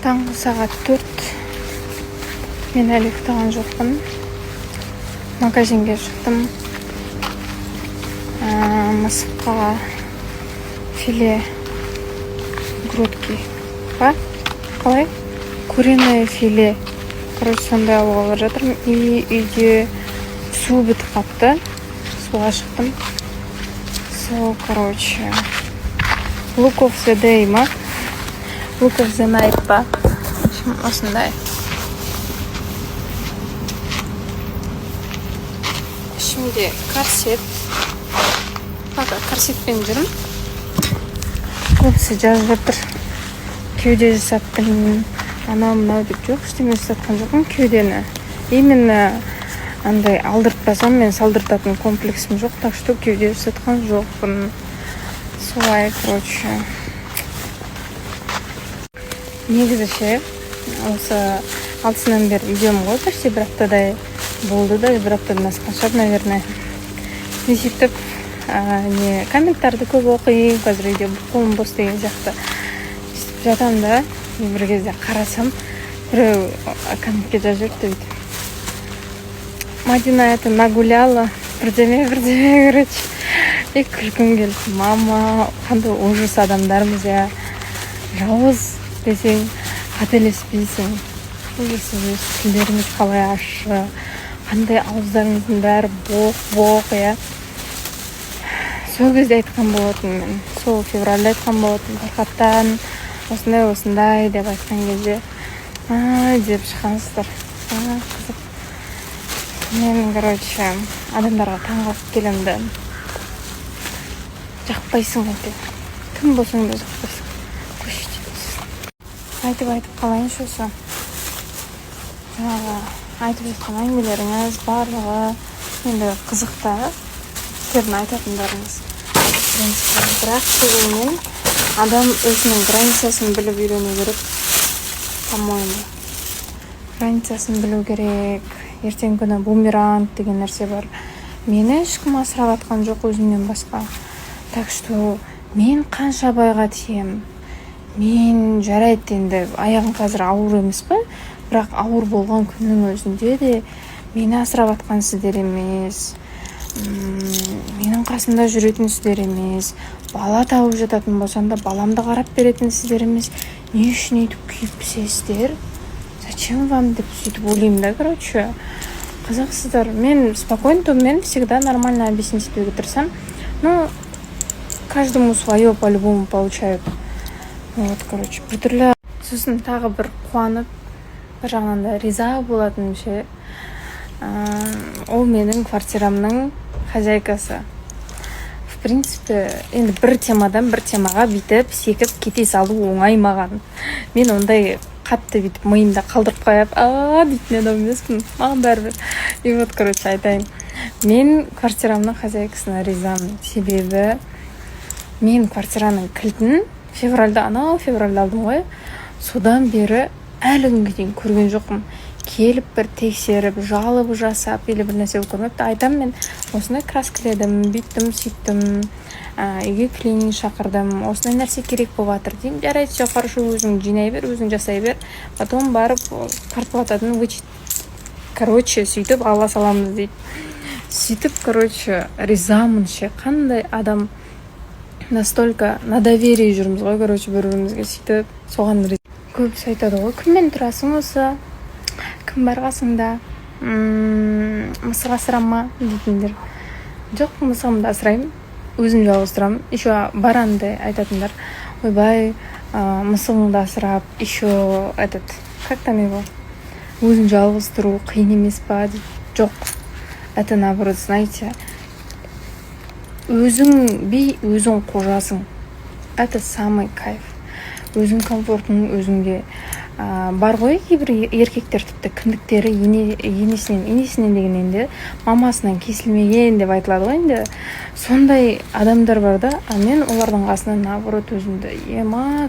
Таңғы сағат 4. Мен әлі ұйықтаған жоқпын. Магазинге шықтым. Мысыққа филе грудки ба? Қалай? Куриное филе. Короче, сондай алуға бара жатырмын. И үйде су бітіп қапты. Суға шықтым. Сол, короче, look of the day ма? Look of the night ба? Осындай. Ішімде корсет. Корсетпен жүрмін. Көбісі жазып жатыр. Кеуде жасаттым. Анау деп жоқ. Ештеме жасатқан жоқпын кеудені. Именно андай алдыртпасам мен салдыртатын комплексім жоқ. Так что кеуде жасатқан жоқпын. Солай, короче. Негізі ше, осы алтысынан бері үйдемін ғой, почти бір аптадай болды да, бір аптадан асқан шығар, наверное. Не сөйтіп, комментарды көп оқиын, қазір үйде қолым бос деген сияқты. Сөйтіп жатам да, бір кезде қарасам, біреу комментке жазып жүрді дейді. Мадина это нагуляла, бірдеме, короче. И күлкім келді. Мама, қандай ужас адамдармыз, я. Жауыз десең, қателеспейсің. Ужас, тілдеріңіз қалай ашы. Қандай ауыздарыңыздың бәрі боқ, я. Сол кезде айтқан болатын мен. Сол февральда айтқан болатын. Фархаттан осындай деп айтқан кезде. Деп шыққансыздар. Қызық. Мен, короче, адамдарға таңғалып келемді. Жақпайсың ғой. Кім болсаң да жақпайсың. Көшті дейсің. Айтып қалайыншы осы. Жаңағы айтып жатқан әңгімелеріңіз барлығы енді қызықта. Сіздердің айтатындарыңыз. Бірақ дегенмен адам өзінің границасын біліп үйрену керек. По-моему. Границасын білу керек. Ертең күні бумеранг деген нәрсе бар. Мені ешкім асырап атқан жоқ өзімнен басқа. Так что мен қанша байға тием. Мен жарайды енді аяғым қазір ауыр емес па? Бірақ ауыр болған күннің өзінде де мені асырап атқан сіздер емес. Менің қасымда жүретін сіздер емес. Бала тауып жататын болсам да баламды қарап беретін сіздер емес. Не үшін өйтіп күйіп пісесіздер? Зачем вам деп сөйтіп ойлаймын да, короче. Қызықсыздар. Мен спокойно, мен всегда нормально объяснить етуге тырысамын. Ну, каждому свое по-любому получают. Вот, короче, біртүрлі. Сосын тағы бір қуанып, бір жағынан да риза болатын ше. Ол менің квартирамның хозяйкасы. В принципе, енді бір темадан бір темаға бүйтіп, секіп, кете салу оңай маған. Мен ондай қатты бүйтіп миымда қалдырып қойып, дейтін адам емеспін. Маған бәрібір. И вот, короче, айтайын. Мен квартирамның хозяйкасына ризамын. Себебі мен квартираның кілтін февральда алдым ғой. Содан бері әлі күнге дейін көрген жоқпын. Келіп бір тексеріп, жалып жасап, или бір нәрсе көрмепті. Айтам мен осындай краскіледім, бүйттім, сөйттім, үйге клининг шақырдым, осындай нәрсе керек болып жатыр деймін. Жарайды, все хорошо, өзің жинай бер, өзің жасай бер. Потом барып квартплатадан вычет. Короче, сөйтіп алла саламыз дейді. Сөйтіп, короче, ризамын ше. Қандай адам настолько на доверие жүрміз ғой, короче, бір-бірімізге сөйтіп, соған риза. Көбісі айтады ғой, кіммен тұрасың осы? Кім бар қасыңда? Мысық асырама дейтіндер. Жоқ, мысығымды асыраймын, өзім жалғыз тұрамын. Еще баранды айтатындар. Ойбай, мысығыңды асырап, еще как там его? Өзім жалғыз тұру қиын емес па? Жоқ, это наоборот, знаете, өзің би, өзің қожасың. Это самый кайф. Өзің комфортың өзіңде. Бар ғой, кейбір еркектер тіпті кіндіктері енесінен деген енді мамасынан кесілмеген деп айтылады ғой енді. Сондай адамдар бар да, мен олардың қасынан наоборот өзімді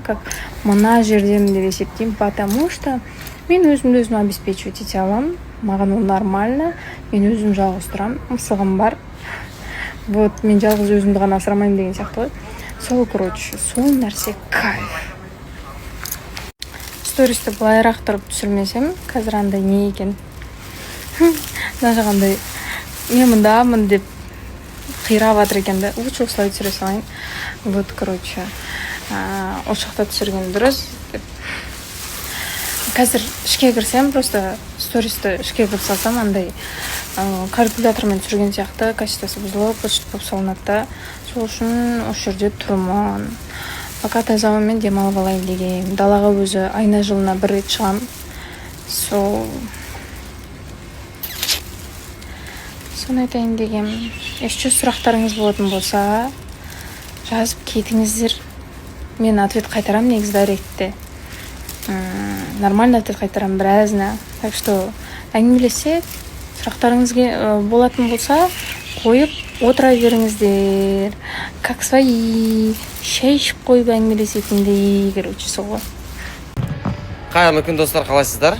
как мына жердемін деп есептеймін, потому что мен өзімді өзім обеспечивать ете аламын. Маған ол нормально. Мен өзім жалғыз тұрам, мысығым бар. Вот, мен жалғыз өзімді ғана асырамаймын деген сияқты ғой. Сол, короче, сол нәрсе кайф. стористі былайырақ тұрып түсірмесем, қазір андай не екен. Нажағандай мен мұндамын деп қирап жатыр екен да. Лучше осылай түсіре салайын. Вот, короче, ошақта түсірген дұрыс деп. Қазір ішке кірсем, просто стористі ішке кіріп салсам, андай калькулятормен түсірген сияқты качествосы бұзылып, болып салынады да. Сол үшін осы жерде тұрмын. Пока тазамын мен демалып алайын деген. Далаға өзі айна жылына бір рет шығам. Соны айтайын деген. Еще сұрақтарыңыз болатын болса, жазып кетіңіздер. Мен ответ қайтарам негізі директте. Нормально ответ қайтарам біразына. Так что әңгімелесек, сұрақтарыңыз болатын болса, қойып отыра беріңіздер. Как свои. Шай ішіп қойып әңгімелесетіндей, короче, сол ғой. Қайырлы күн достар, қалайсыздар?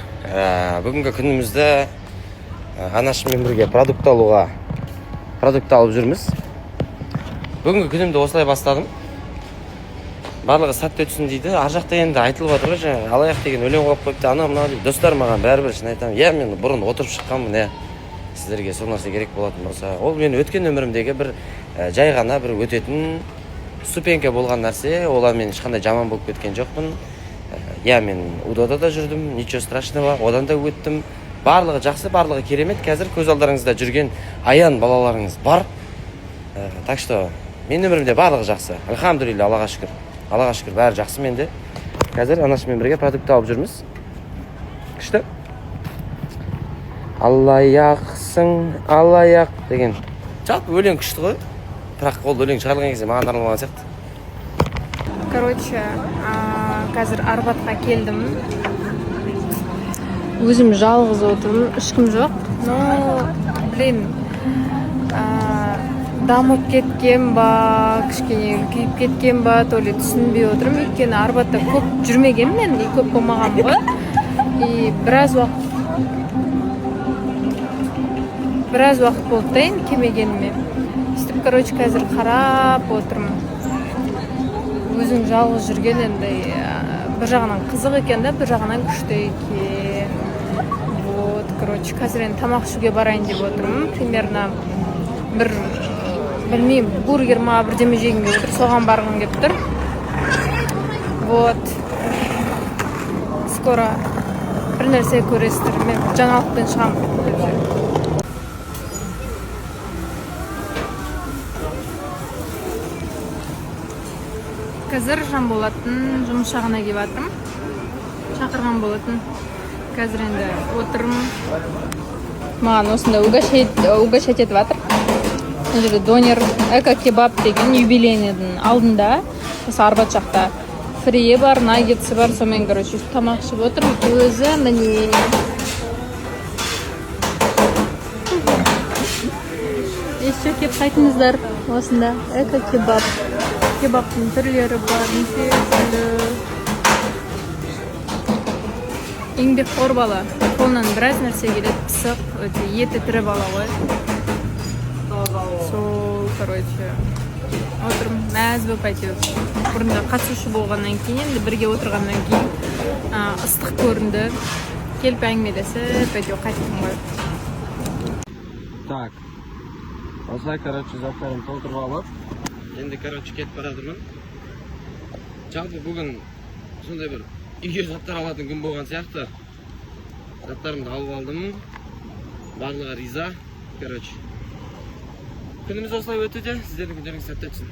Бүгінгі күнімізді анашыммен бірге продукт алып жүрміз. Бүгінгі күнімді осылай бастадым. Барлығы сәтті өтсін дейді. Ар жақта енді айтылып жатыр ғой, жаңа алаяқ деген өлең қойып қойыпты. Ана мына дейді. Достар маған бәрібір шын айтамын. Иә, мен бұрын отырып шыққанмын, сіздерге сол нәрсе керек болатын болса. Ол мен өткен өмірімдегі бір жай ғана бір өтетін ступенька болған нәрсе. Ола мен ешқандай жаман болып кеткен жоқпын. Иә, мен удода да жүрдім, ничего страшного, одан да өттім. Барлығы жақсы, барлығы керемет. Қазір көз алдарыңызда жүрген аян балаларыңыз бар. Так что мен өмірімде барлығы жақсы. Альхамдулилля, Аллаға шүкір. Аллаға шүкір, бәрі жақсы менде. Қазір анашыммен бірге продукт алып жүрміз. Күшті. Алаяқ деген. Жалпы өлең күшті ғой. Бірақ ол өлең шығарылған кезде маған арналған сияқты. Короче, қазір Арбатқа келдім. Өзім жалғыз отырмын, ешкім жоқ. Но, дамып кеткен ба, кішкене үлкейіп кеткен ба, то ли түсінбей отырмын. Өйткені Арбатта көп жүрмеген мен, көп болмаған ғой. И біраз уақыт болды да енді келмегеніме. Сөйтіп, короче, қазір қарап отырмын. Өзің жалғыз жүрген енді бір жағынан қызық екен да, бір жағынан күшті екен. Вот, короче, қазір енді тамақ ішуге барайын деп отырмын. Примерно бір, білмеймін, бургер ма бірдеме жегім келіп отыр, соған барғым келіп тұр. Вот. Скоро бір нәрсе көресіздер. Мен жаңалықпен шығамын. Қазір Жанболаттың жұмыс жағына келіп жатырмын. Шақырған болатын. Қазір енді отырмын. Маған осында угощать етіп жатыр. Бұл жерде донер, эко-кебаб деген юбилейныйдың алдында. Осы Арбат жақта фрие бар, наггетсы бар. Сонымен, короче, тамақ ішіп отырмын. Өзі міне. Еще кеп қайтыңыздар. Осында эко-кебаб. Кебабтың түрлері бар, неше түрлі. Еңбекқор бала. Қолынан біраз нәрсе келеді, пысық, еті тірі бала ғой. Сол, короче, отырмын, мәз болып әйтеуір. Бұрында қатысушы болғаннан кейін, енді бірге отырғаннан кейін ыстық көрінді. Келіп әңгімелесіп, әйтеуір қайттым ғой. Так, осылай, короче, заттарым толтырып алып. Енді, короче, кетіп барадырмын. Жалпы бүгін сондай бір үйге заттар алатын күн болған сияқты. Заттарымды алып алдым. Барлығы риза. Короче, күніміз осылай өтуде. Сіздердің күндеріңіз сәтті өтсін.